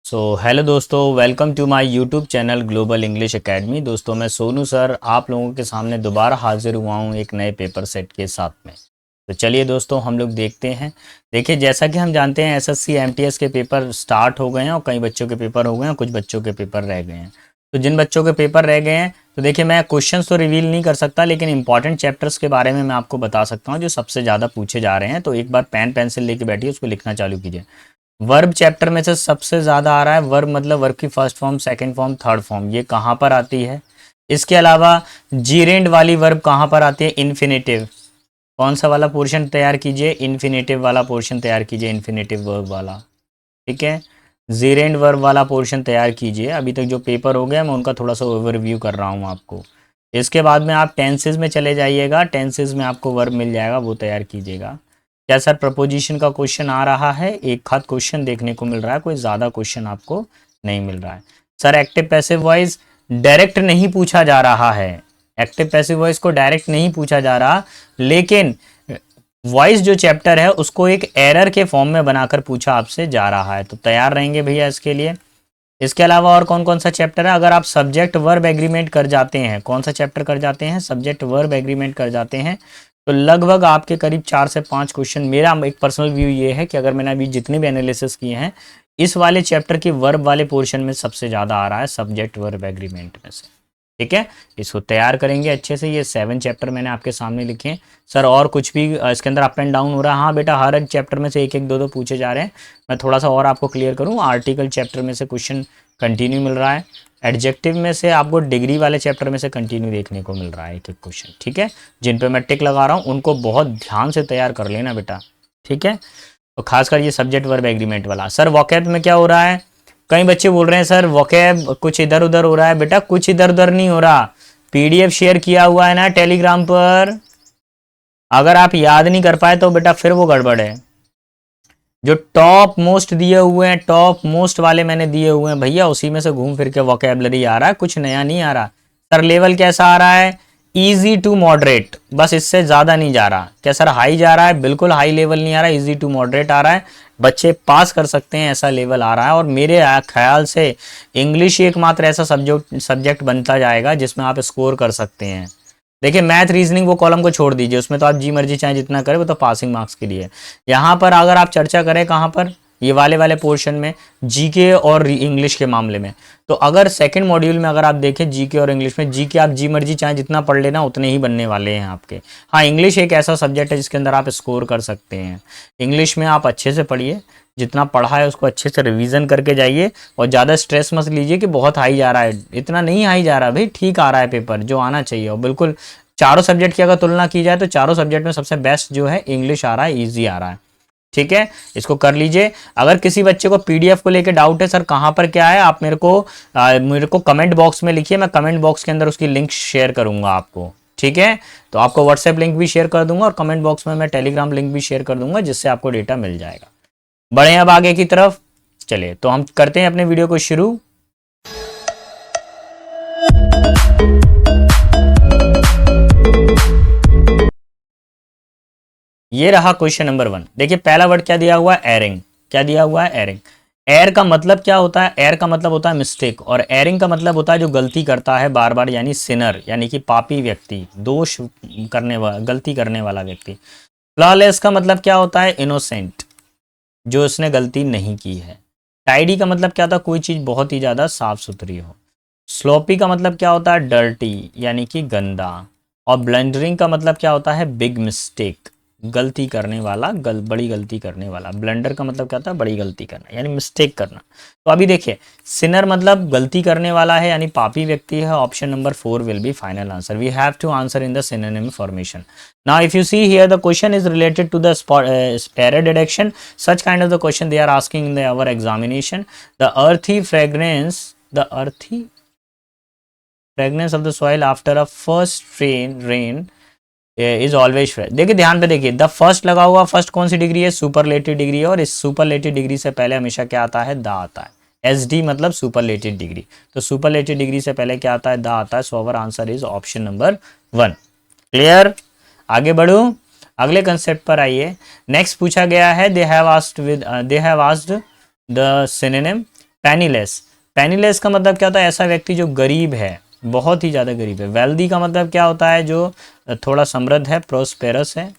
Hello दोस्तों, welcome to my YouTube channel Global English Academy. दोस्तों, मैं सोनू सर आप लोगों के सामने दोबारा हाजिर हुआ हूँ एक नए पेपर सेट के साथ में। तो चलिए दोस्तों, हम लोग देखते हैं। देखिए, जैसा कि हम जानते हैं एसएससी एमटीएस के पेपर स्टार्ट हो गए हैं और कई बच्चों के पेपर हो गए हैं, कुछ बच्चों के पेपर रह गए हैं। तो जिन बच्चों के पेपर रह गए हैं, तो देखिए, मैं क्वेश्चन तो रिवील नहीं कर सकता, लेकिन इंपॉर्टेंट चैप्टर्स के बारे में मैं आपको बता सकता हूँ जो सबसे ज़्यादा पूछे जा रहे हैं। तो एक बार पेन पेंसिल लेके बैठिए, उसको लिखना चालू कीजिए। वर्ब चैप्टर में से सबसे ज्यादा आ रहा है वर्ब, मतलब वर्ब की first form, second form, third form, ये कहाँ पर आती है। इसके अलावा जीरेंड वाली वर्ब कहाँ पर आती है, इन्फिनेटिव। कौन सा वाला पोर्शन तैयार कीजिए, इन्फिनेटिव वाला पोर्शन तैयार कीजिए, इन्फिनेटिव वर्ब वाला। ठीक है, जीरेंड वर्ब वाला पोर्शन तैयार कीजिए। अभी तक जो पेपर हो गया मैं उनका थोड़ा सा ओवरव्यू कर रहा हूँ आपको। इसके बाद में आप टेंसेज में चले जाइएगा, टेंसेज में आपको वर्ब मिल जाएगा, वो तैयार कीजिएगा। क्या सर प्रपोजिशन का क्वेश्चन आ रहा है? एक हाथ क्वेश्चन देखने को मिल रहा है, कोई ज़्यादा क्वेश्चन आपको नहीं मिल रहा है। Sir active passive voice direct नहीं पूछा जा रहा है, एक्टिव पैसिव वॉइस को डायरेक्ट नहीं पूछा जा रहा, लेकिन वॉइस जो चैप्टर है उसको एक एरर के फॉर्म में बनाकर पूछा आपसे जा रहा है। तो तैयार रहेंगे भैया इसके लिए। इसके अलावा और कौन कौन सा चैप्टर है? अगर आप सब्जेक्ट वर्ब एग्रीमेंट कर जाते हैं, कौन सा चैप्टर कर जाते हैं, सब्जेक्ट वर्ब एग्रीमेंट कर जाते हैं, तो लगभग आपके करीब 4 से 5 क्वेश्चन, मेरा एक पर्सनल व्यू ये है कि अगर मैंने अभी जितने भी एनालिसिस किए हैं, इस वाले चैप्टर के वर्ब वाले पोर्शन में सबसे ज़्यादा आ रहा है, सब्जेक्ट वर्ब एग्रीमेंट में से। ठीक है, इसको तैयार करेंगे अच्छे से। ये 7 चैप्टर मैंने आपके सामने लिखे हैं। सर और कुछ भी इसके अंदर अप एंड डाउन हो रहा है? हाँ बेटा, हर एक चैप्टर में से एक एक दो दो पूछे जा रहे हैं। मैं थोड़ा सा और आपको क्लियर करूँ, आर्टिकल चैप्टर में से क्वेश्चन कंटिन्यू मिल रहा है, एडजेक्टिव में से आपको डिग्री वाले चैप्टर में से कंटिन्यू देखने को मिल रहा है एक एक क्वेश्चन। ठीक है, जिन पे मैं टिक लगा रहा हूँ उनको बहुत ध्यान से तैयार कर लेना बेटा। ठीक है, तो खासकर ये सब्जेक्ट वर्ब एग्रीमेंट वाला। सर वोकैब में क्या हो रहा है? कई बच्चे बोल रहे हैं सर वोकैब कुछ इधर उधर हो रहा है। बेटा कुछ इधर उधर नहीं हो रहा, पीडीएफ शेयर किया हुआ है ना टेलीग्राम पर। अगर आप याद नहीं कर पाए तो बेटा फिर वो गड़बड़ है। जो टॉप मोस्ट दिए हुए हैं, टॉप मोस्ट वाले मैंने दिए हुए हैं भैया, उसी में से घूम फिर के वोकैबलरी आ रहा है, कुछ नया नहीं आ रहा। सर लेवल कैसा आ रहा है? इजी टू मॉडरेट, बस इससे ज़्यादा नहीं जा रहा। क्या सर हाई जा रहा है? बिल्कुल हाई लेवल नहीं आ रहा, इजी टू मॉडरेट आ रहा है। बच्चे पास कर सकते हैं ऐसा लेवल आ रहा है। और मेरे ख्याल से इंग्लिश ही एकमात्र ऐसा सब्जेक्ट बनता जाएगा जिसमें आप स्कोर कर सकते हैं। देखिए मैथ रीजनिंग वो कॉलम को छोड़ दीजिए, उसमें तो आप जी मर्जी चाहे जितना करें, वो तो पासिंग मार्क्स के लिए। यहाँ पर अगर आप चर्चा करें कहाँ पर, ये वाले वाले पोर्शन में, जीके और इंग्लिश के मामले में, तो अगर सेकंड मॉड्यूल में अगर आप देखें जीके और इंग्लिश में, जीके आप जी मर्जी चाहे जितना पढ़ लेना उतने ही बनने वाले हैं आपके। हाँ, इंग्लिश एक ऐसा सब्जेक्ट है जिसके अंदर आप स्कोर कर सकते हैं। इंग्लिश में आप अच्छे से पढ़िए, जितना पढ़ा है उसको अच्छे से रिवीजन करके जाइए, और ज़्यादा स्ट्रेस मत लीजिए कि बहुत हाई जा रहा है। इतना नहीं हाई जा रहा भाई, ठीक आ रहा है पेपर जो आना चाहिए। और बिल्कुल चारों सब्जेक्ट की अगर तुलना की जाए तो चारों सब्जेक्ट में सबसे बेस्ट जो है इंग्लिश आ रहा है, ईजी आ रहा है। ठीक है, इसको कर लीजिए। अगर किसी बच्चे को पीडीएफ को लेकर डाउट है, सर कहाँ पर क्या है, आप मेरे को कमेंट बॉक्स में लिखिए, मैं कमेंट बॉक्स के अंदर उसकी लिंक शेयर करूंगा आपको। ठीक है, तो आपको व्हाट्सएप लिंक भी शेयर कर दूंगा और कमेंट बॉक्स में मैं टेलीग्राम लिंक भी शेयर कर दूंगा, जिससे आपको डेटा मिल जाएगा। बढ़े अब आगे की तरफ। चलिए तो हम करते हैं अपने वीडियो को शुरू। ये रहा क्वेश्चन नंबर 1। देखिए पहला वर्ड क्या दिया हुआ है, एरिंग। क्या दिया हुआ है, एरिंग। एर का मतलब क्या होता है? एर का मतलब होता है मिस्टेक, और एरिंग का मतलब होता है जो गलती करता है बार बार, यानी सिनर, यानी कि पापी व्यक्ति, दोष करने वाला, गलती करने वाला व्यक्ति। फ्लॉलेस का मतलब क्या होता है? इनोसेंट, जो उसने गलती नहीं की है। टाइडी का मतलब क्या होता है? कोई चीज बहुत ही ज्यादा साफ सुथरी हो। स्लोपी का मतलब क्या होता है? डर्टी, यानी कि गंदा। और ब्लंडरिंग का मतलब क्या होता है? बिग मिस्टेक, गलती करने वाला, बड़ी गलती करने वाला। ब्लंडर का मतलब क्या होता है? बड़ी गलती करना, यानी मिस्टेक करना। तो अभी देखिए, सिनर मतलब गलती करने वाला है, यानी पापी व्यक्ति है। Option number 4 will be final answer. We have to answer in the synonym formation. Now if you see here the question is related to the error detection. Such kind of the question they are asking in our examination. The earthy fragrance of the soil after a first rain is always fresh. देखिए ध्यान पे देखिए, the first लगा हुआ, first कौन सी degree है? Superlative degree है, और इस सुपरलेटिव डिग्री से पहले हमेशा क्या आता है? द आता है। एस डी मतलब सुपरलेटिव डिग्री, तो सुपरलेटिव डिग्री से पहले क्या आता है? द आता है। So our answer is option number 1। Clear? आगे बढ़ू, अगले कंसेप्ट पर आइए। नेक्स्ट पूछा गया है, they have asked the synonym penniless, penniless का मतलब क्या होता है, ऐसा व्यक्ति जो गरीब है, बहुत ही ज्यादा गरीब है। वेल्दी का मतलब क्या होता है, जो थोड़ा समृद्ध है, प्रोस्पेरस है।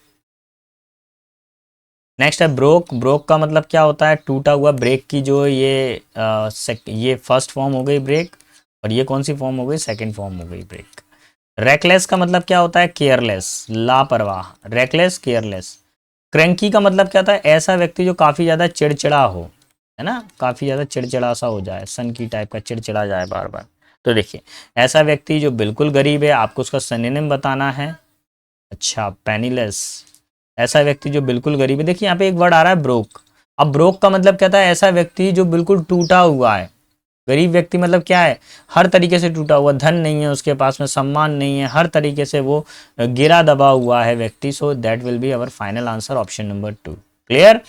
नेक्स्ट है ब्रोक, ब्रोक का मतलब क्या होता है, टूटा हुआ। ब्रेक की जो ये फर्स्ट फॉर्म हो गई ब्रेक, और ये कौन सी फॉर्म हो गई, सेकंड फॉर्म हो गई ब्रेक। रेकलेस का मतलब क्या होता है, केयरलेस, लापरवाह, रेकलेस केयरलेस। क्रैंकी का मतलब क्या होता है, ऐसा व्यक्ति जो काफी ज्यादा चिड़चिड़ा हो, है ना, काफी ज्यादा चिड़चिड़ा सा हो जाए, सन की टाइप का चिड़चिड़ा जाए बार बार। तो देखिए, ऐसा व्यक्ति जो बिल्कुल गरीब है, आपको उसका सिनोनिम बताना है। अच्छा, पेनीलेस, ऐसा व्यक्ति जो बिल्कुल गरीब है। देखिए यहाँ पे एक वर्ड आ रहा है ब्रोक। अब ब्रोक का मतलब क्या था, ऐसा व्यक्ति जो बिल्कुल टूटा हुआ है। गरीब व्यक्ति मतलब क्या है, हर तरीके से टूटा हुआ, धन नहीं है उसके पास में, सम्मान नहीं है, हर तरीके से वो गिरा दबा हुआ है व्यक्ति। So that will be our final answer, option number 2। Clear?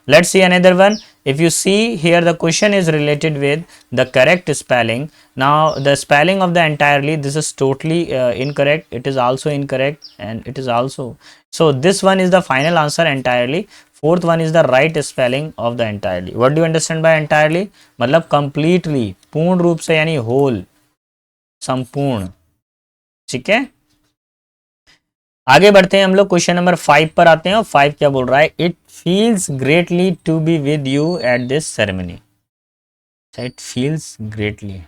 Let's see another one. If you see here, the question is related with the correct spelling. Now the spelling of the entirely, this is totally incorrect, it is also incorrect, and it is also, so this one is the final answer entirely. Fourth one is the right spelling of the entirely. What do you understand by entirely? मतलब completely, पूर्ण रूप से, यानी whole, संपूर्ण। ठीक है, आगे बढ़ते हैं हम लोग, क्वेश्चन नंबर 5 पर आते हैं। और 5 क्या बोल रहा है, it feels greatly to be with you at this ceremony. It feels greatly,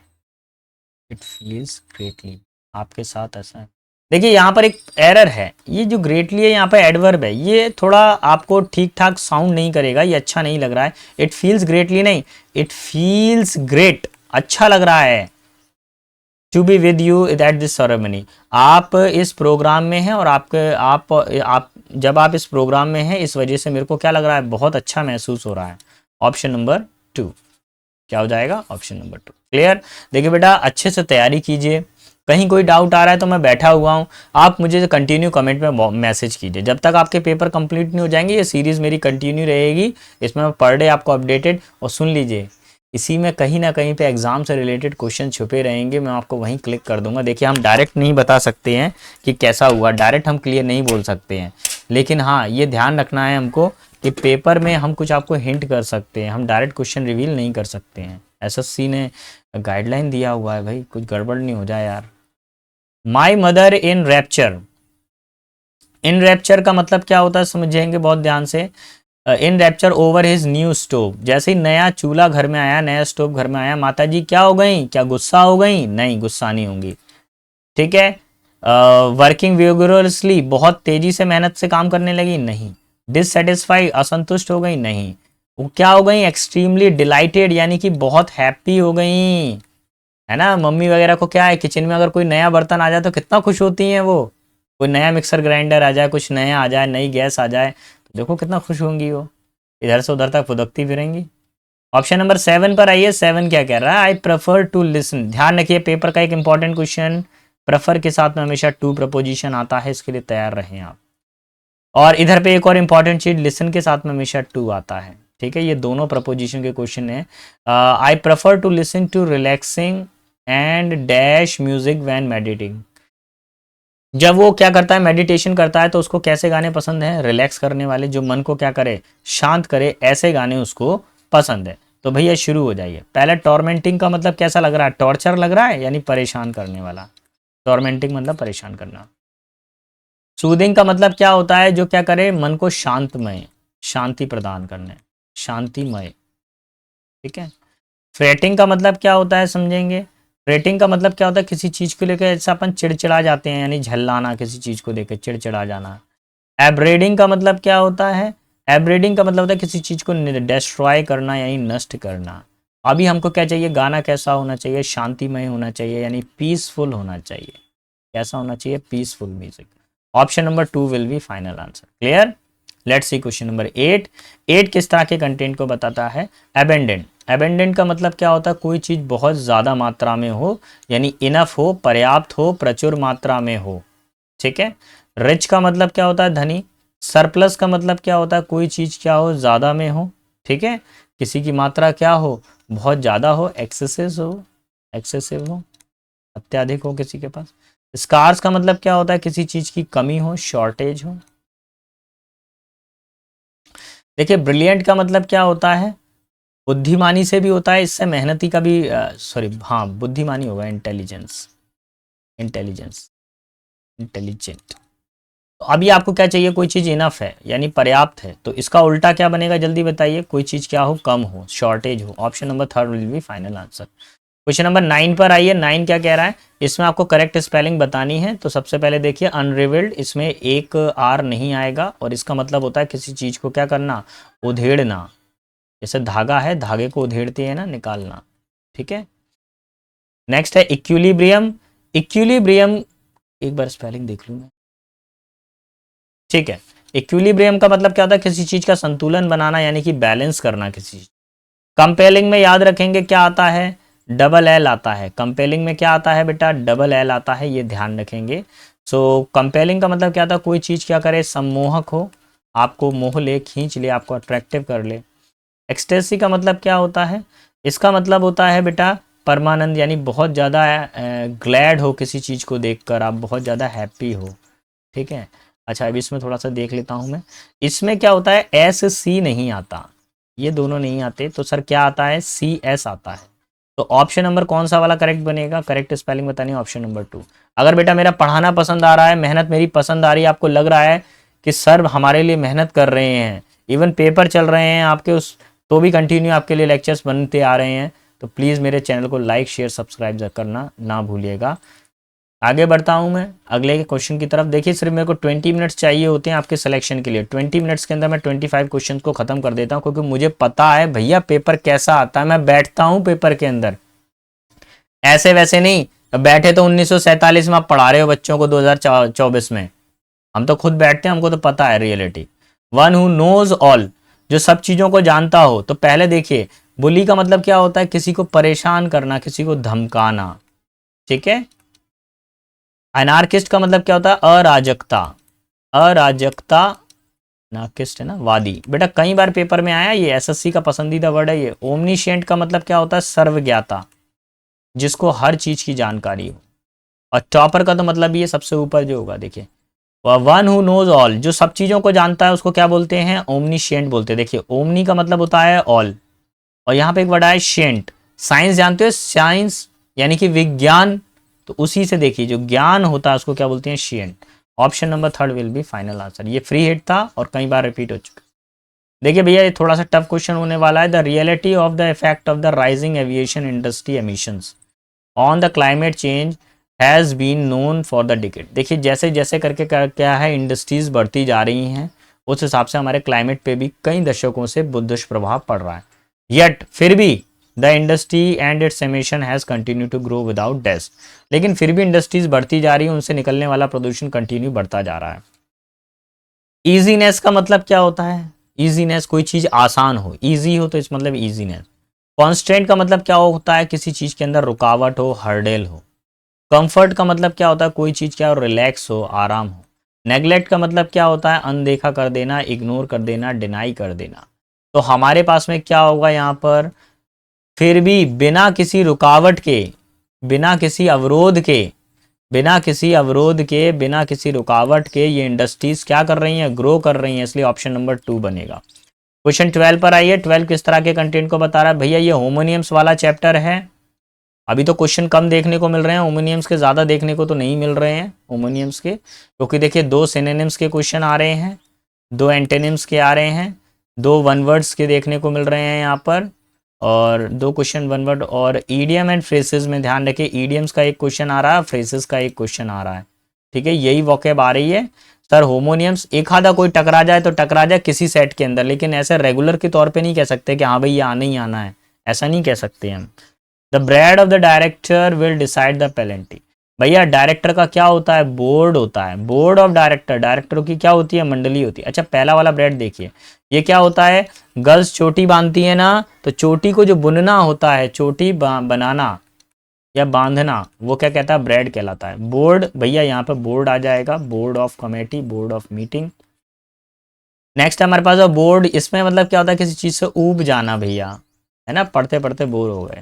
it feels greatly, आपके साथ ऐसा है। देखिए यहाँ पर एक एरर है, ये जो ग्रेटली है यहाँ पर एडवर्ब है, ये थोड़ा आपको ठीक ठाक साउंड नहीं करेगा, ये अच्छा नहीं लग रहा है। इट फील्स ग्रेटली नहीं, इट फील्स ग्रेट, अच्छा लग रहा है। To be with you at this ceremony, आप इस प्रोग्राम में हैं, और आप जब आप इस प्रोग्राम में हैं, इस वजह से मेरे को क्या लग रहा है, बहुत अच्छा महसूस हो रहा है। ऑप्शन नंबर 2 क्या हो जाएगा, ऑप्शन नंबर 2। क्लियर? देखिए बेटा, अच्छे से तैयारी कीजिए, कहीं कोई डाउट आ रहा है तो मैं बैठा हुआ हूँ, आप मुझे कंटिन्यू कमेंट में मैसेज कीजिए। जब तक आपके पेपर कंप्लीट नहीं हो जाएंगे, ये सीरीज़ मेरी कंटिन्यू रहेगी, इसमें मैं पर डे आपको अपडेटेड। और सुन लीजिए, इसी में कहीं ना कहीं पे एग्जाम से रिलेटेड क्वेश्चन छुपे रहेंगे, मैं आपको वहीं क्लिक कर दूंगा। देखिए, हम डायरेक्ट नहीं बता सकते हैं कि कैसा हुआ, डायरेक्ट हम क्लियर नहीं बोल सकते हैं, लेकिन हाँ ये ध्यान रखना है हमको कि पेपर में हम कुछ आपको हिंट कर सकते हैं, हम डायरेक्ट क्वेश्चन रिवील नहीं कर सकते हैं। एसएससी ने गाइडलाइन दिया हुआ है भाई, कुछ गड़बड़ नहीं हो जाए यार। My mother in rapture, in rapture का मतलब क्या होता है समझेंगे बहुत ध्यान से। In rapture over his new stove, जैसे ही नया चूल्हा घर में आया, नया स्टोव घर में आया, माता जी क्या हो गई, क्या गुस्सा हो गई, नहीं गुस्सा नहीं होंगी। ठीक है, वर्किंग विगोरसली, बहुत तेजी से मेहनत से काम करने लगी, नहीं। डिससेटिस्फाई, असंतुष्ट हो गई, नहीं। वो क्या हो गई, एक्सट्रीमली डिलाइटेड, यानी कि बहुत हैप्पी हो गई, है ना। मम्मी वगैरह को क्या है, किचन में अगर कोई नया बर्तन आ जाए तो कितना खुश होती हैं वो, कोई नया मिक्सर ग्राइंडर आ जाए, कुछ नया आ जाए, नई गैस आ जाए, तो देखो कितना खुश होंगी वो, इधर से उधर तक फुदकती फिरेंगी। ऑप्शन नंबर 7 पर आइए। 7 क्या कह रहा है, आई प्रेफर टू लिसन। ध्यान रखिए, पेपर का एक इंपॉर्टेंट क्वेश्चन, प्रेफर के साथ में हमेशा टू प्रपोजिशन आता है, इसके लिए तैयार रहें आप। और इधर पे एक और इंपॉर्टेंट चीज, लिसन के साथ में हमेशा टू आता है। ठीक है, ये दोनों प्रपोजिशन के क्वेश्चन है। I prefer to listen to relaxing and dash music when meditating. जब वो क्या करता है, मेडिटेशन करता है, तो उसको कैसे गाने पसंद है, रिलैक्स करने वाले, जो मन को क्या करे, शांत करे, ऐसे गाने उसको पसंद है। तो भैया शुरू हो जाइए। पहले टॉर्मेंटिंग का मतलब कैसा लग रहा है, टॉर्चर लग रहा है, यानी परेशान करने वाला। टॉर्मेंटिंग मतलब परेशान करना। सूदिंग का मतलब क्या होता है, जो क्या करे, मन को शांतमय, शांति प्रदान करने, शांतिमय। ठीक है। फ्रेटिंग का मतलब क्या होता है समझेंगे। फ्रेटिंग का मतलब क्या होता है, किसी चीज को लेकर ऐसा अपन चिड़चिड़ा जाते हैं, यानी झल्लाना, किसी चीज को लेकर चिड़चिड़ा जाना। एब्रेडिंग का मतलब क्या होता है, एब्रेडिंग का मतलब होता है किसी चीज को डिस्ट्रॉय करना, यानी नष्ट करना। अभी हमको क्या चाहिए, गाना कैसा होना चाहिए, शांतिमय होना चाहिए, यानी पीसफुल होना चाहिए। कैसा होना चाहिए, peaceful music. Option number 2 will be final answer. Clear? Let's see question number 8। 8 किस तरह के कंटेंट को बताता है, एबेंडेंट। एबेंडेंट का मतलब क्या होता है, कोई चीज बहुत ज्यादा मात्रा में हो, यानी इनफ हो, पर्याप्त हो, प्रचुर मात्रा में हो। ठीक है। रिच का मतलब क्या होता है, धनी। सरप्लस का मतलब क्या होता है, कोई चीज क्या हो, ज्यादा में हो। ठीक है, किसी की मात्रा क्या हो, बहुत ज्यादा हो, एक्सेसिव हो, एक्सेसिव हो, अत्याधिक हो किसी के पास। स्कार्स का मतलब क्या होता है, किसी चीज की कमी हो, शॉर्टेज हो। देखिए ब्रिलियंट का मतलब क्या होता है, बुद्धिमानी से भी होता है, इससे मेहनती का भी, सॉरी हाँ बुद्धिमानी होगा, इंटेलिजेंस, इंटेलिजेंस, इंटेलिजेंट। तो अभी आपको क्या चाहिए, कोई चीज़ इनफ है यानी पर्याप्त है, तो इसका उल्टा क्या बनेगा जल्दी बताइए, कोई चीज़ क्या हो, कम हो, शॉर्टेज हो। Option number third will be final answer. Question number 9 पर आइए। 9 क्या कह रहा है, इसमें आपको करेक्ट स्पेलिंग बतानी है। तो सबसे पहले देखिए अनरिवेल्ड, इसमें एक आर नहीं आएगा और इसका मतलब होता है किसी चीज़ को क्या करना, उधेड़ना। जैसे धागा है, धागे को उधेड़ते हैं ना, निकालना, ठीक है। नेक्स्ट है इक्विलिब्रियम। इक्विलिब्रियम एक बार स्पेलिंग देख लूँ मैं, ठीक है। इक्विलिब्रियम का मतलब क्या होता है, किसी चीज का संतुलन बनाना यानी कि बैलेंस करना किसी चीज। कंपेलिंग में याद रखेंगे क्या आता है, डबल एल आता है। कंपेलिंग में क्या आता है बेटा, डबल एल आता है, ये ध्यान रखेंगे। सो कंपेलिंग का मतलब क्या था, कोई चीज क्या करे, सम्मोहक हो, आपको मोह ले, खींच ले, आपको अट्रैक्टिव कर ले। एक्सटेसी का मतलब क्या होता है, इसका मतलब होता है बेटा परमानंद, यानी बहुत ज़्यादा ग्लैड हो किसी चीज़ को देखकर, आप बहुत ज़्यादा हैप्पी हो, ठीक है। अच्छा अभी इसमें थोड़ा सा देख लेता हूँ मैं, इसमें क्या होता है, एस सी नहीं आता, ये दोनों नहीं आते, तो सर क्या आता है, सी एस आता है। तो ऑप्शन नंबर कौन सा वाला करेक्ट बनेगा, करेक्ट स्पेलिंग बतानी है ऑप्शन नंबर 2। अगर बेटा मेरा पढ़ाना पसंद आ रहा है, मेहनत मेरी पसंद आ रही है, आपको लग रहा है कि सर हमारे लिए मेहनत कर रहे हैं, इवन पेपर चल रहे हैं आपके उस, तो भी कंटिन्यू आपके लिए लेक्चर्स बनते आ रहे हैं, तो प्लीज़ मेरे चैनल को लाइक शेयर सब्सक्राइब करना ना भूलिएगा। आगे बढ़ता हूं मैं अगले क्वेश्चन की तरफ। देखिए सिर्फ मेरे को 20 मिनट्स चाहिए होते हैं आपके सिलेक्शन के लिए। 20 मिनट्स के अंदर मैं 25 क्वेश्चन को खत्म कर देता हूं, क्योंकि मुझे पता है भैया पेपर कैसा आता है, मैं बैठता हूं पेपर के अंदर, ऐसे वैसे नहीं। बैठे तो 1947 में आप पढ़ा रहे हो बच्चों को 2024 में, हम तो खुद बैठते हैं, हमको तो पता है reality. One who knows all, जो सब चीजों को जानता हो। तो पहले देखिए बुली का मतलब क्या होता है, किसी को परेशान करना, किसी को धमकाना, ठीक है। अनार्किस्ट का मतलब क्या होता है, अराजकता, अराजकता, नार्किस्ट है ना वादी। बेटा कई बार पेपर में आया, ये एसएससी का पसंदीदा वर्ड है ये। ओमनीशिएंट का मतलब क्या होता है, सर्वज्ञाता, जिसको हर चीज की जानकारी हो। और टॉपर का तो मतलब ये सबसे ऊपर जो होगा, देखिए वन हु नोज ऑल, जो सब चीजों को जानता है उसको क्या बोलते हैं, ओमनीशिएंट बोलते हैं। देखिए ओमनी का मतलब होता है ऑल, और यहाँ पे एक वर्ड आया शिएंट। साइंस जानते हो, साइंस यानी कि विज्ञान, तो उसी से देखिए जो ज्ञान होता है उसको क्या बोलते हैं, शिएंट। Option number third will be final answer. ये फ्री हिट था और कई बार रिपीट हो चुका। देखिए भैया ये थोड़ा सा टफ क्वेश्चन होने वाला है। The reality of the effect of the rising aviation industry emissions on the climate change has been known for the decade. देखिए जैसे जैसे करके क्या है, इंडस्ट्रीज बढ़ती जा रही हैं, उस हिसाब से हमारे क्लाइमेट पे भी कई दशकों से दुष्प्रभाव पड़ रहा है। येट फिर भी the industry and its emission has continue to grow without डेस, लेकिन फिर भी इंडस्ट्रीज बढ़ती जा रही है, उनसे निकलने वाला प्रदूषण कंटिन्यू बढ़ता जा रहा है। ईजीनेस का मतलब क्या होता है, ईजीनेस कोई चीज आसान हो, ईजी हो तो इस मतलब ईजीनेस। कॉन्स्टेंट का मतलब क्या होता है, किसी चीज के अंदर रुकावट हो, हर्डेल हो। कंफर्ट का मतलब क्या होता है, कोई चीज क्या हो, रिलैक्स हो, आराम हो। नेग्लेक्ट का मतलब क्या होता है, अनदेखा कर देना, इग्नोर कर देना, डिनाई कर देना। तो हमारे पास में क्या होगा यहाँ पर, फिर भी बिना किसी रुकावट के, बिना किसी अवरोध के, बिना किसी अवरोध के, बिना किसी रुकावट के ये इंडस्ट्रीज क्या कर रही हैं, ग्रो कर रही हैं, इसलिए ऑप्शन नंबर 2 बनेगा। क्वेश्चन 12 पर आइए। 12 किस तरह के कंटेंट को बता रहा है भैया, ये होमोनियम्स वाला चैप्टर है। अभी तो क्वेश्चन कम देखने को मिल रहे हैं होमोनियम्स के, ज़्यादा देखने को तो नहीं मिल रहे हैं होमोनियम्स के, क्योंकि देखिए 2 सिनोनिम्स के क्वेश्चन आ रहे हैं, 2 एंटोनिम्स के आ रहे हैं, 2 वन वर्ड्स के देखने को मिल रहे हैं यहाँ पर, और 2 क्वेश्चन वन वर्ड। और ईडियम एंड फ्रेसेस में ध्यान रखिए, ईडियम्स का एक क्वेश्चन आ रहा है, फ्रेसेस का एक क्वेश्चन आ रहा है, ठीक है, यही वोकैब आ रही है। सर होमोनियम्स एक आधा कोई टकरा जाए तो टकरा जाए किसी सेट के अंदर, लेकिन ऐसे रेगुलर के तौर पे नहीं कह सकते कि हाँ भाई ये आना ही आना है, ऐसा नहीं कह सकते हम। The bread of the director will decide the penalty. भैया डायरेक्टर का क्या होता है, बोर्ड होता है, बोर्ड ऑफ डायरेक्टर, डायरेक्टरों की क्या होती है, मंडली होती है। अच्छा पहला वाला ब्रेड देखिए, ये क्या होता है, गर्ल्स चोटी बांधती है ना, तो चोटी को जो बुनना होता है, चोटी बनाना या बांधना, वो क्या कहता है, ब्रेड कहलाता है। बोर्ड भैया यहाँ पे बोर्ड आ जाएगा, board of committee, board of meeting. Next हमारे पास है बोर्ड, इसमें मतलब क्या होता है, किसी चीज से ऊब जाना भैया, है ना, पढ़ते पढ़ते बोर हो गए।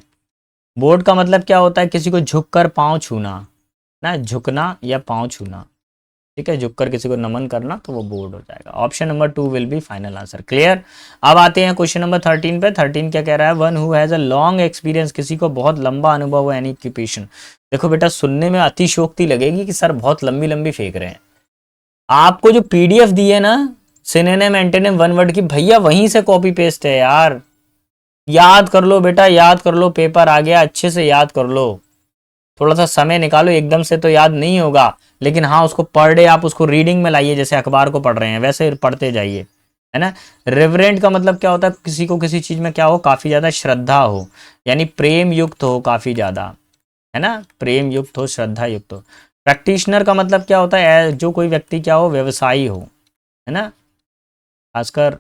बोर्ड का मतलब क्या होता है, किसी को झुक कर पाँव छूना, ना झुकना या पाँव छूना। ठीक है, झुककर किसी को नमन करना, तो वो बोर्ड हो जाएगा। Option number 2 will be final answer. Clear. अब आते हैं क्वेश्चन नंबर 13 पे। 13 क्या कह रहा है, one who has a long experience, किसी को बहुत लंबा अनुभव है एनी ऑक्यूपेशन। देखो बेटा, सुनने में अतिशयोक्ति लगेगी कि सर बहुत लंबी लंबी फेंक रहे हैं। आपको जो पीडीएफ दी है ना सिनोनिम एंटोनिम वन वर्ड की, भैया वहीं से कॉपी पेस्ट है यार। याद कर लो बेटा, याद कर लो, पेपर आ गया, अच्छे से याद कर लो। थोड़ा सा समय निकालो, एकदम से तो याद नहीं होगा, लेकिन हाँ उसको पर डे आप उसको रीडिंग में लाइए, जैसे अखबार को पढ़ रहे हैं वैसे पढ़ते जाइए, है ना। रेवरेंट का मतलब क्या होता है, किसी को किसी चीज में क्या हो, काफी ज्यादा श्रद्धा हो, यानी प्रेम युक्त हो काफी ज्यादा, है ना, प्रेम युक्त हो, श्रद्धा युक्त हो। प्रैक्टिशनर का मतलब क्या होता है, जो कोई व्यक्ति क्या हो, व्यवसायी हो, है ना, खासकर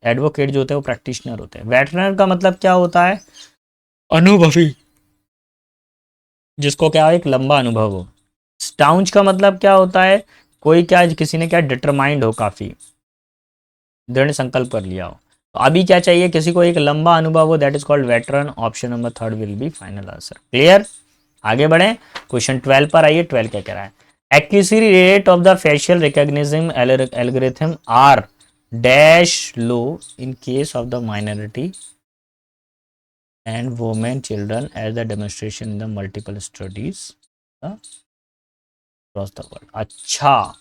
एडवोकेट जो होते हैं वो प्रैक्टिशनर होते हैं। वेटरनर का मतलब क्या होता है, अनुभवी, जिसको क्या एक लंबा अनुभव हो। स्टाउंच का मतलब क्या होता है, कोई क्या, किसी ने क्या डिटरमाइंड हो, काफी दृढ़ संकल्प कर लिया हो। तो अभी क्या चाहिए, किसी को एक लंबा अनुभव हो, that is called veteran. Option number 3 will be final answer. Clear. आगे बढ़े, क्वेश्चन 12 पर आइए। 12 क्या कह रहा है, accuracy rate of the facial recognition algorithm are dash low in case of the minority and women children as the demonstration in the multiple studies across the world. अच्छा,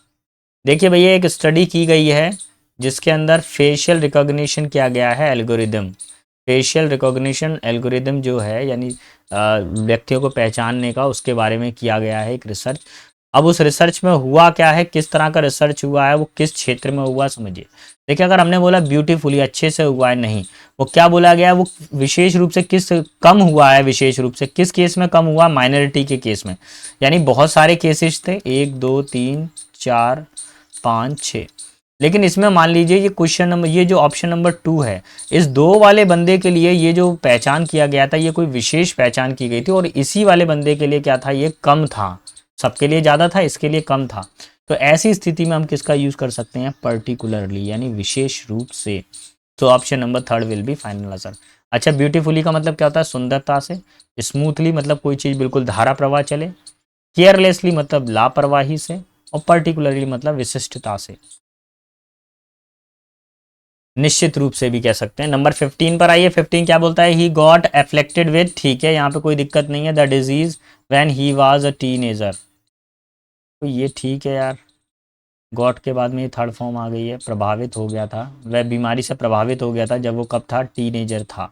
देखिए भैया, एक स्टडी की गई है जिसके अंदर फेशियल रिकॉग्निशन किया गया है एल्गोरिदम। फेशियल रिकॉग्निशन एल्गोरिदम जो है, यानी व्यक्तियों को पहचानने का, उसके बारे में किया गया है एक रिसर्च। अब उस रिसर्च में हुआ क्या है, किस तरह का रिसर्च हुआ है, वो किस क्षेत्र में हुआ, समझिए। देखिए, अगर हमने बोला ब्यूटीफुली, अच्छे से हुआ है, नहीं, वो क्या बोला गया, वो विशेष रूप से किस कम हुआ है, विशेष रूप से किस केस में कम हुआ, माइनॉरिटी के केस में। यानी बहुत सारे केसेस थे, 1 2 3 4 5 6, लेकिन इसमें मान लीजिए ये क्वेश्चन नंबर, ये जो ऑप्शन नंबर 2 है, इस 2 वाले बंदे के लिए ये जो पहचान किया गया था, ये कोई विशेष पहचान की गई थी, और इसी वाले बंदे के लिए क्या था, ये कम था। सबके लिए ज़्यादा था, इसके लिए कम था। तो ऐसी स्थिति में हम किसका यूज़ कर सकते हैं, पर्टिकुलरली, यानी विशेष रूप से। तो option number 3 will be final answer. अच्छा, ब्यूटीफुली का मतलब क्या होता है, सुंदरता से। स्मूथली मतलब कोई चीज़ बिल्कुल धारा प्रवाह चले। केयरलेसली मतलब लापरवाही से। और पर्टिकुलरली मतलब विशिष्टता से, निश्चित रूप से भी कह सकते हैं। नंबर 15 पर आइए। 15 क्या बोलता है, ही गॉट एफ्लेक्टेड विद, ठीक है, यहाँ पे कोई दिक्कत नहीं है, the disease when he was a teenager. तो ये ठीक है यार, गॉट के बाद में ये थर्ड फॉर्म आ गई है, प्रभावित हो गया था, वह बीमारी से प्रभावित हो गया था जब वो कब था, टीनेजर था।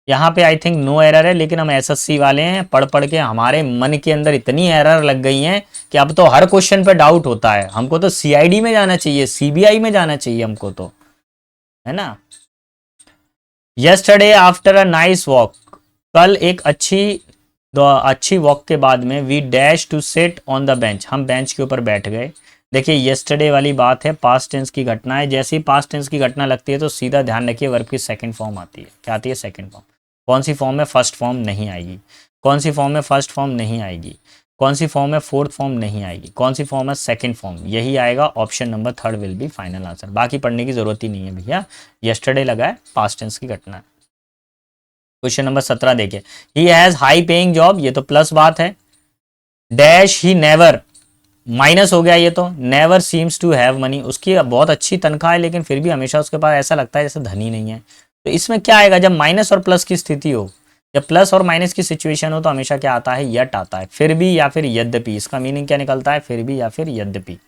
यहाँ पे आई थिंक नो एरर है, लेकिन हम एसएससी वाले हैं, पढ़ पढ़ के हमारे मन के अंदर इतनी एरर लग गई हैं कि अब तो हर क्वेश्चन पे डाउट होता है। हमको तो सीआईडी में जाना चाहिए, सीबीआई में जाना चाहिए हमको तो, है ना। Yesterday after a nice walk, कल एक अच्छी वॉक के बाद में, we dash to sit on the bench, हम बेंच के ऊपर बैठ गए। देखिए, यस्टरडे वाली बात है, पास्ट टेंस की घटना है, जैसे ही पास्ट टेंस की घटना लगती है तो सीधा ध्यान रखिए वर्ब की सेकंड फॉर्म आती है। क्या आती है, सेकंड फॉर्म। कौन सी फॉर्म में, फर्स्ट फॉर्म नहीं आएगी। कौन सी फॉर्म में फर्स्ट फॉर्म नहीं आएगी। कौन सी फॉर्म में फोर्थ फॉर्म नहीं आएगी। कौन सी फॉर्म है, सेकंड फॉर्म, यही आएगा। Option number 3 will be final answer. बाकी पढ़ने की जरूरत ही नहीं है भैया, यस्टरडे लगा है, पास्ट टेंस की घटना है। क्वेश्चन नंबर 17 देखिए, he has high paying job, ये तो प्लस बात है। डैश ही नेवर, माइनस हो गया ये तो, never seems to have money, उसकी बहुत अच्छी तनख्वाह है लेकिन फिर भी हमेशा उसके पास ऐसा लगता है जैसे धनी नहीं है। तो इसमें क्या आएगा, जब माइनस और प्लस की स्थिति हो, जब प्लस और माइनस की सिचुएशन हो, तो हमेशा क्या आता है, यट आता है, फिर भी या फिर यद्यपि। इसका मीनिंग क्या निकलता है, फिर भी या फिर यद्यपि।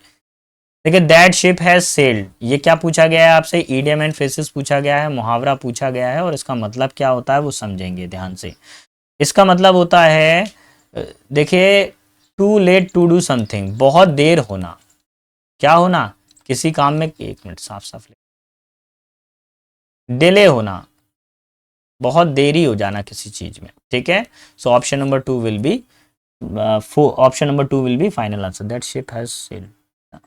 देखिए, दैट शिप हैज सेल्ड, ये क्या पूछा गया है आपसे, ईडियम एंड फ्रेजेस पूछा गया है, मुहावरा पूछा गया है, और इसका मतलब क्या होता है वो समझेंगे ध्यान से। इसका मतलब होता है, देखिए, too late to do something, बहुत देर होना, क्या होना, किसी काम में, एक मिनट साफ साफ डिले होना, बहुत देरी हो जाना किसी चीज में, ठीक है। So option number 2 will be, option number 2 will be final answer. That ship has sailed,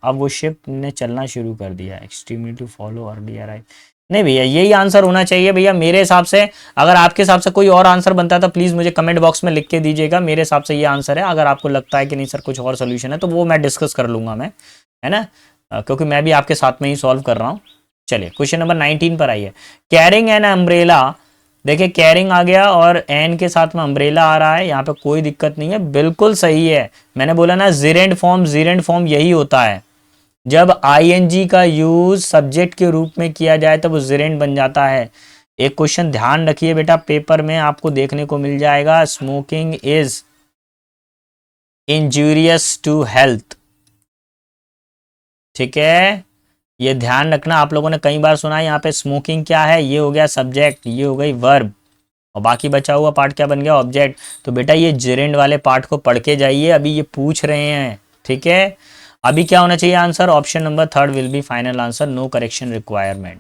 अब वो शिप ने चलना शुरू कर दिया। एक्सट्रीमली टू फॉलो और डी आर आई, नहीं भैया, यही आंसर होना चाहिए भैया मेरे हिसाब से। अगर आपके हिसाब से कोई और आंसर बनता है तो प्लीज मुझे कमेंट बॉक्स में लिख के दीजिएगा। मेरे हिसाब से ये आंसर है। अगर आपको लगता है कि नहीं सर कुछ और सोल्यूशन है, तो वो मैं डिस्कस कर लूंगा मैं, है ना, क्योंकि मैं भी आपके साथ में ही सॉल्व कर रहा हूँ। चलिए, क्वेश्चन नंबर 19 पर आइए। कैरिंग एन अम्ब्रेला, देखिए कैरिंग आ गया और एन के साथ में अम्ब्रेला आ रहा है, यहाँ पे कोई दिक्कत नहीं है, बिल्कुल सही है। मैंने बोला ना, जीरेंड फॉर्म यही होता है, जब आईएनजी का यूज सब्जेक्ट के रूप में किया जाए तब वो जेरेंड बन जाता है। एक क्वेश्चन ध्यान रखिए बेटा, पेपर में आपको देखने को मिल जाएगा, smoking is injurious to health. ठीक है, ये ध्यान रखना, आप लोगों ने कई बार सुना है यहाँ पे स्मोकिंग क्या है, ये हो गया सब्जेक्ट, ये हो गई वर्ब, और बाकी बचा हुआ पार्ट क्या बन गया, ऑब्जेक्ट। तो बेटा ये जेरेंड वाले पार्ट को पढ़ के जाइए, अभी ये पूछ रहे हैं। ठीक है, अभी क्या होना चाहिए answer, option number third will be final answer, no correction requirement.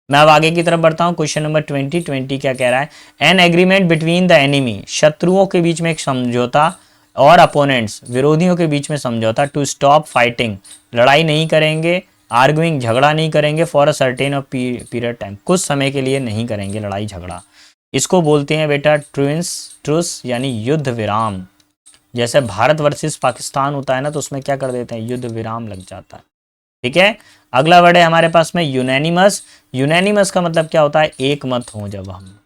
मैं अब आगे की तरफ बढ़ता हूँ, क्वेश्चन नंबर 20 क्या कह रहा है, an agreement between the enemy, शत्रुओं के बीच में एक समझौता, और अपोनेंट्स, विरोधियों के बीच में समझौता, टू स्टॉप फाइटिंग, लड़ाई नहीं करेंगे, आर्गुइंग, झगड़ा नहीं करेंगे, for a certain of period time, कुछ समय के लिए नहीं करेंगे लड़ाई झगड़ा, इसको बोलते हैं बेटा ट्रूस यानी युद्ध विराम। जैसे भारत वर्सेस पाकिस्तान होता है ना, तो उसमें क्या कर देते हैं, युद्ध विराम लग जाता है। ठीक है, अगला वर्ड है हमारे पास में यूनैनिमस। यूनैनिमस का मतलब क्या होता है, एक मत हो जब हम।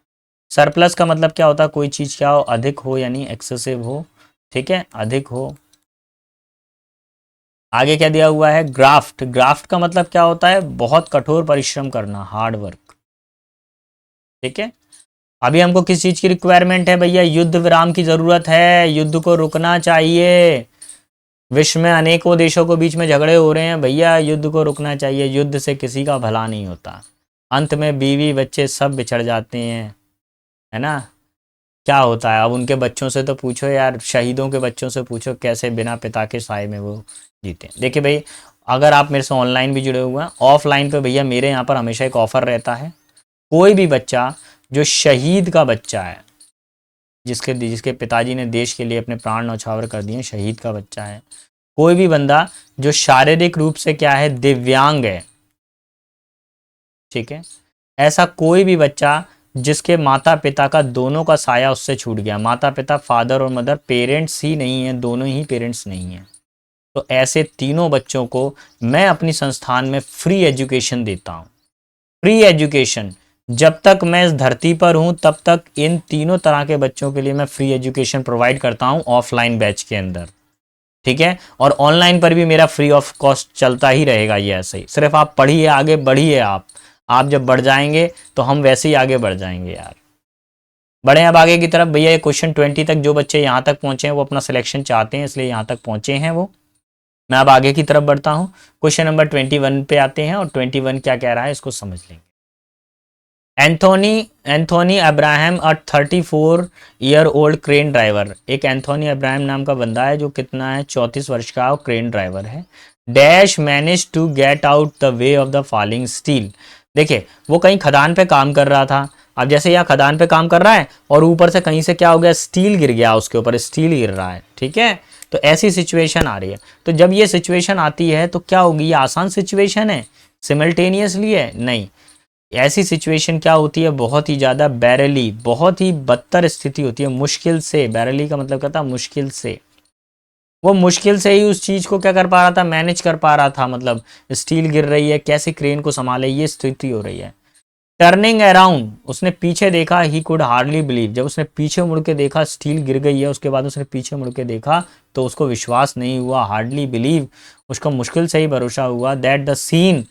सरप्लस का मतलब क्या होता है, कोई चीज क्या हो, अधिक हो यानी एक्सेसिव हो। ठीक है, अधिक हो। आगे क्या दिया हुआ है, ग्राफ्ट। ग्राफ्ट का मतलब क्या होता है, बहुत कठोर परिश्रम करना, हार्ड वर्क। ठीक है, अभी हमको किस चीज की रिक्वायरमेंट है भैया, युद्ध विराम की जरूरत है, युद्ध को रुकना चाहिए। विश्व में अनेकों देशों के बीच में झगड़े हो रहे हैं भैया, युद्ध को रुकना चाहिए, युद्ध से किसी का भला नहीं होता, अंत में बीवी बच्चे सब बिछड़ जाते हैं, है ना। क्या होता है अब उनके बच्चों से तो पूछो यार, शहीदों के बच्चों से पूछो कैसे बिना पिता के साए में वो जीते हैं। देखिए भाई, अगर आप मेरे से ऑनलाइन भी जुड़े हुए हैं, ऑफलाइन पे भैया मेरे यहाँ पर हमेशा एक ऑफर रहता है, कोई भी बच्चा जो शहीद का बच्चा है, जिसके जिसके पिताजी ने देश के लिए अपने प्राण न्यौछावर कर दिए, शहीद का बच्चा है, कोई भी बंदा जो शारीरिक रूप से क्या है, दिव्यांग है, ठीक है, ऐसा कोई भी बच्चा जिसके माता पिता का दोनों का साया उससे छूट गया, माता पिता फादर और मदर पेरेंट्स ही नहीं है, दोनों ही पेरेंट्स नहीं है, तो ऐसे तीनों बच्चों को मैं अपनी संस्थान में फ्री एजुकेशन देता हूँ। फ्री एजुकेशन, जब तक मैं इस धरती पर हूं तब तक इन तीनों तरह के बच्चों के लिए मैं फ्री एजुकेशन प्रोवाइड करता हूं ऑफलाइन बैच के अंदर। ठीक है, और ऑनलाइन पर भी मेरा फ्री ऑफ कॉस्ट चलता ही रहेगा, ये ऐसे ही, सिर्फ आप पढ़िए, आगे बढ़िए। आप जब बढ़ जाएंगे तो हम वैसे ही आगे बढ़ जाएंगे यार। बढ़े अब आगे की तरफ भैया, क्वेश्चन 20 तक जो बच्चे यहाँ तक पहुंचे हैं वो अपना सिलेक्शन चाहते हैं, इसलिए यहाँ तक पहुंचे हैं वो। मैं अब आगे की तरफ बढ़ता हूँ, क्वेश्चन नंबर 21 पे आते हैं, और 21 क्या कह रहा है इसको समझ लेंगे। एंथोनी अब्राहम, अ 34 ईयर ओल्ड क्रेन ड्राइवर, एक एंथोनी अब्राहम नाम का बंदा है जो कितना है, 34 वर्ष का क्रेन ड्राइवर है। Dash manage to get out the way of the falling steel. देखिए वो कहीं खदान पे काम कर रहा था, अब जैसे यहाँ खदान पे काम कर रहा है और ऊपर से कहीं से क्या हो गया, स्टील गिर गया, उसके ऊपर स्टील गिर रहा है। ठीक है, तो ऐसी सिचुएशन आ रही है, तो जब ये सिचुएशन आती है तो क्या होगी, ये आसान सिचुएशन है, सिमल्टेनियसली है, नहीं, ऐसी सिचुएशन क्या होती है, बहुत ही ज़्यादा बैरली, बहुत ही बदतर स्थिति होती है, मुश्किल से, बैरली का मतलब कहता है मुश्किल से, वो मुश्किल से ही उस चीज़ को क्या कर पा रहा था, मैनेज कर पा रहा था, मतलब स्टील गिर रही है, कैसे क्रेन को संभाले, ये स्थिति हो रही है। टर्निंग अराउंड, उसने पीछे देखा, ही कुड हार्डली बिलीव, जब उसने पीछे मुड़ के देखा स्टील गिर गई है, उसके बाद उसने पीछे मुड़ के देखा तो उसको विश्वास नहीं हुआ, हार्डली बिलीव, उसका मुश्किल से ही भरोसा हुआ, दैट द सीन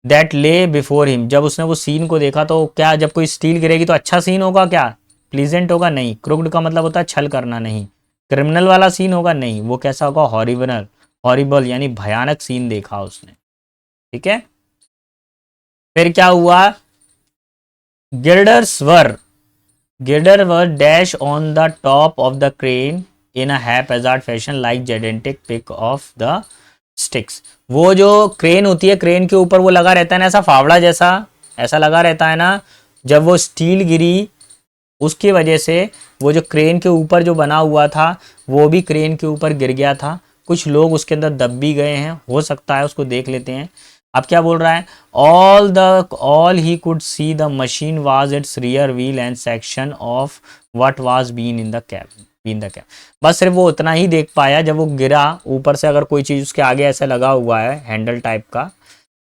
दैट ले बिफोर हिम, जब उसने वो सीन को देखा तो क्या, जब कोई स्टील गिरेगी तो अच्छा सीन होगा क्या, प्लीजेंट होगा, नहीं, क्रुक्ड का मतलब होता है छल करना, नहीं, क्रिमिनल वाला सीन होगा, नहीं, वो कैसा होगा, हॉरिबल, हॉरिबल यानी भयानक सीन देखा उसने। ठीक है, फिर क्या हुआ, girders were girder were dash on the top of the crane in a haphazard fashion like gigantic pick of the sticks. वो जो क्रेन होती है, क्रेन के ऊपर वो लगा रहता है ना, ऐसा फावड़ा जैसा ऐसा लगा रहता है ना, जब वो स्टील गिरी उसकी वजह से वो जो क्रेन के ऊपर जो बना हुआ था वो भी क्रेन के ऊपर गिर गया था, कुछ लोग उसके अंदर दब भी गए हैं, हो सकता है, उसको देख लेते हैं। अब क्या बोल रहा है, all he could see the machine was its rear wheel and section of what was been in the cab. बस सिर्फ वो उतना ही देख पाया, जब वो गिरा ऊपर से अगर कोई चीज़ उसके आगे ऐसा लगा हुआ है हैंडल टाइप का,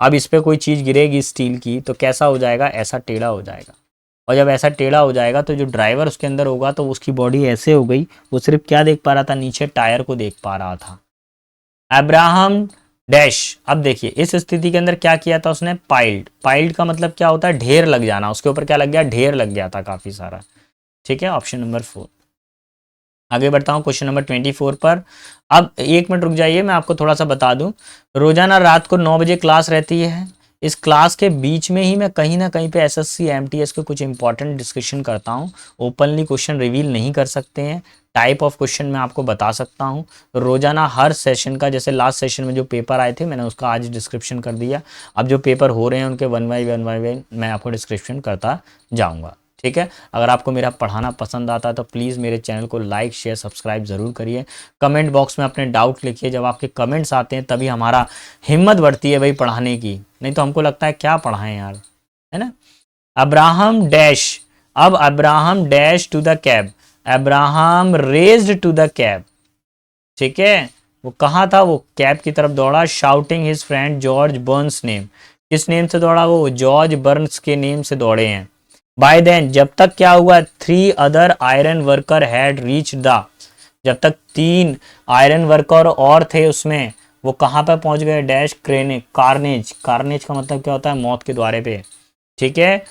अब इस पर कोई चीज़ गिरेगी स्टील की तो कैसा हो जाएगा, ऐसा टेढ़ा हो जाएगा, और जब ऐसा टेढ़ा हो जाएगा तो जो ड्राइवर उसके अंदर होगा तो उसकी बॉडी ऐसे हो गई, वो सिर्फ क्या देख पा रहा था, नीचे टायर को देख पा रहा था। Abraham dash. अब देखिए इस स्थिति के अंदर क्या किया था उसने, पाइल्ड। पाइल्ड का मतलब क्या होता है, ढेर लग जाना, उसके ऊपर क्या लग गया, ढेर लग गया था काफी सारा। ठीक है, ऑप्शन नंबर 4। आगे बढ़ता हूँ क्वेश्चन नंबर 24 पर। अब 1 मिनट रुक जाइए, मैं आपको थोड़ा सा बता दूं। रोजाना रात को 9 बजे क्लास रहती है। इस क्लास के बीच में ही मैं कहीं ना कहीं पे एसएससी एमटीएस के कुछ इंपॉर्टेंट डिस्कशन करता हूँ। ओपनली क्वेश्चन रिवील नहीं कर सकते हैं, टाइप ऑफ क्वेश्चन मैं आपको बता सकता हूँ। रोजाना हर सेशन का, जैसे लास्ट सेशन में जो पेपर आए थे मैंने उसका आज डिस्क्रिप्शन कर दिया। अब जो पेपर हो रहे हैं उनके वन बाई वन मैं आपको डिस्क्रिप्शन करता जाऊँगा। ठीक है, अगर आपको मेरा पढ़ाना पसंद आता है तो प्लीज़ मेरे चैनल को लाइक शेयर सब्सक्राइब ज़रूर करिए। कमेंट बॉक्स में अपने डाउट लिखिए, जब आपके कमेंट्स आते हैं तभी हमारा हिम्मत बढ़ती है भाई पढ़ाने की, नहीं तो हमको लगता है क्या पढ़ाएं यार, है ना। अब्राहम डैश, अब Abraham dash to the cab, Abraham raised to the cab. ठीक है, वो कहाँ था, वो कैब की तरफ दौड़ा। Shouting his friend George Burns name, किस नेम से दौड़ा, वो जॉर्ज बर्न्स के नेम से दौड़े हैं। बाय देन, जब तक क्या हुआ, 3 other iron worker had reach the, जब तक 3 आयरन वर्कर और थे उसमें, वो कहाँ पे पहुंच गए, डैश क्रेने कार्नेज। कार्नेज का मतलब क्या होता है, मौत के द्वारे पे। ठीक है,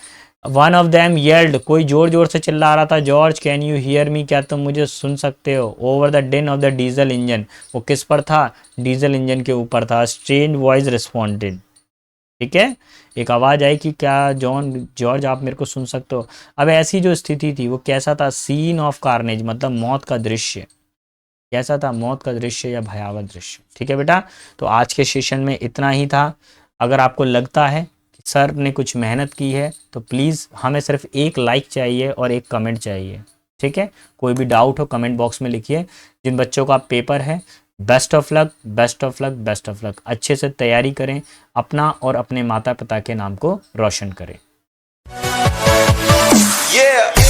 वन ऑफ देम येल्ड, कोई जोर जोर से चिल्ला रहा था, George can you hear me, क्या तुम मुझे सुन सकते हो, ओवर द डिन ऑफ द डीजल इंजन, वो किस पर था, डीजल इंजन के ऊपर था। स्ट्रेंज वॉइस रिस्पॉन्डेड, ठीक है, एक आवाज आई कि क्या जॉर्ज आप मेरे को सुन सकते हो। अब ऐसी जो स्थिति थी वो कैसा था, सीन ऑफ कार्नेज मतलब मौत का दृश्य, कैसा था, मौत का दृश्य या भयावह दृश्य। ठीक है बेटा, तो आज के सेशन में इतना ही था। अगर आपको लगता है कि सर ने कुछ मेहनत की है तो प्लीज़ हमें सिर्फ एक लाइक चाहिए और एक कमेंट चाहिए। ठीक है, कोई भी डाउट हो कमेंट बॉक्स में लिखिए। जिन बच्चों का पेपर है, best of luck, best of luck, best of luck. अच्छे से तैयारी करें, अपना और अपने माता पिता के नाम को रोशन करें। Yeah.